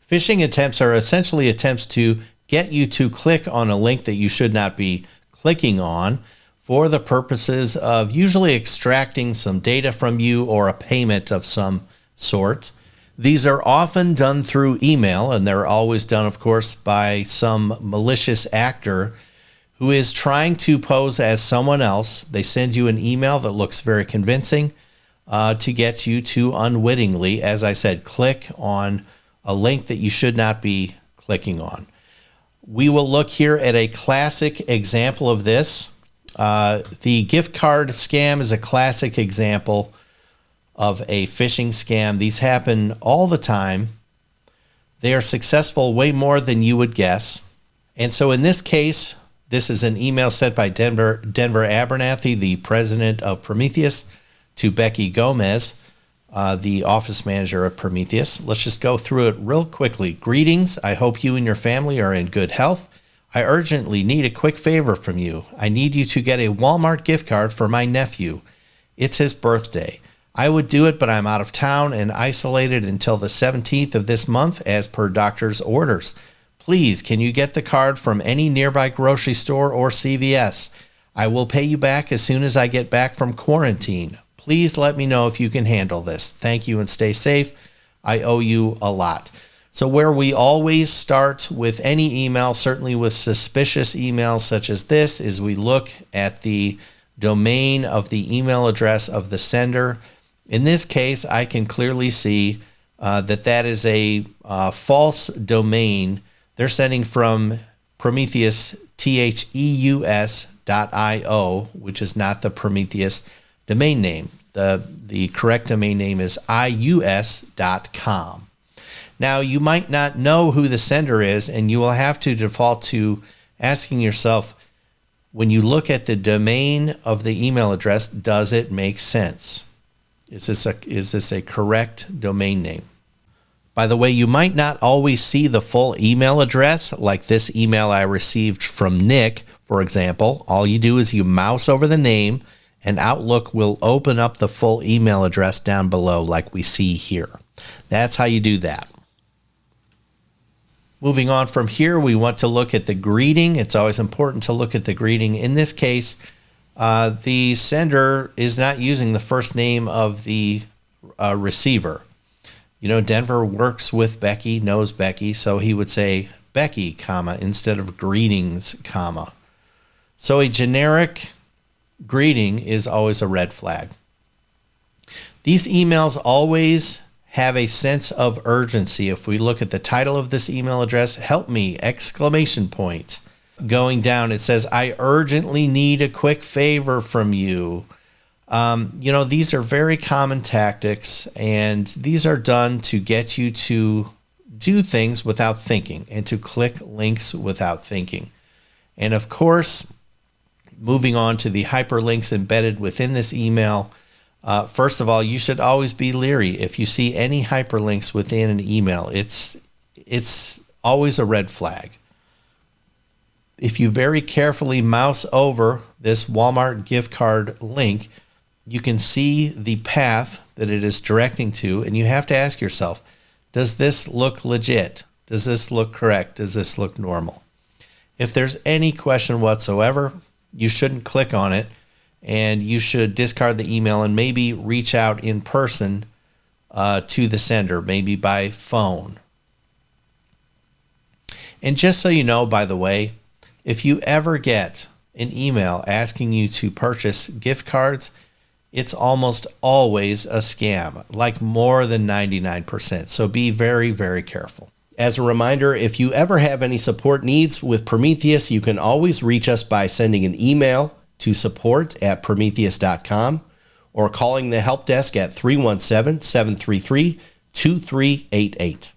Phishing attempts are essentially attempts to get you to click on a link that you should not be clicking on for the purposes of usually extracting some data from you or a payment of some sort. These are often done through email, and they're always done, of course, by some malicious actor who is trying to pose as someone else. They send you an email that looks very convincing to get you to unwittingly, as I said, click on a link that you should not be clicking on. We will look here at a classic example of this. The gift card scam is a classic example of a phishing scam. These happen all the time. They are successful way more than you would guess. And so in this case, this is an email sent by Denver Abernathy, the president of Prometheus, to Becky Gomez, the office manager of Prometheus. Let's just go through it real quickly. Greetings. I hope you and your family are in good health. I urgently need a quick favor from you. I need you to get a Walmart gift card for my nephew. It's his birthday. I would do it, but I'm out of town and isolated until the 17th of this month as per doctor's orders. Please, can you get the card from any nearby grocery store or CVS? I will pay you back as soon as I get back from quarantine. Please let me know if you can handle this. Thank you and stay safe. I owe you a lot. So where we always start with any email, certainly with suspicious emails such as this, is we look at the domain of the email address of the sender. In this case, I can clearly see that is a false domain. They're sending from Prometheus, THEUS.io, which is not the Prometheus domain name. The correct domain name is ius.com. Now, you might not know who the sender is, and you will have to default to asking yourself, when you look at the domain of the email address, does it make sense? Is this a correct domain name? By the way, you might not always see the full email address, like this email I received from Nick, for example. All you do is you mouse over the name, and Outlook will open up the full email address down below like we see here. That's how you do that. Moving on from here, we want to look at the greeting. It's always important to look at the greeting. In this case, the sender is not using the first name of the receiver. You know, Denver works with Becky, knows Becky, so he would say Becky, comma, instead of greetings, comma. So a generic greeting is always a red flag. These emails always have a sense of urgency. If we look at the title of this email address, help me, exclamation point. Going down, it says, I urgently need a quick favor from you. These are very common tactics, and these are done to get you to do things without thinking and to click links without thinking. And of course, moving on to the hyperlinks embedded within this email, first of all, you should always be leery. If you see any hyperlinks within an email, it's always a red flag. If you very carefully mouse over this Walmart gift card link, you can see the path that it is directing to, and you have to ask yourself, does this look legit? Does this look correct? Does this look normal? If there's any question whatsoever, you shouldn't click on it, and you should discard the email and maybe reach out in person to the sender, maybe by phone. And just so you know, by the way, if you ever get an email asking you to purchase gift cards, it's almost always a scam, like more than 99%. So be very, very careful. As a reminder, if you ever have any support needs with Prometheus, you can always reach us by sending an email to support@prometheus.com or calling the help desk at 317-733-2388.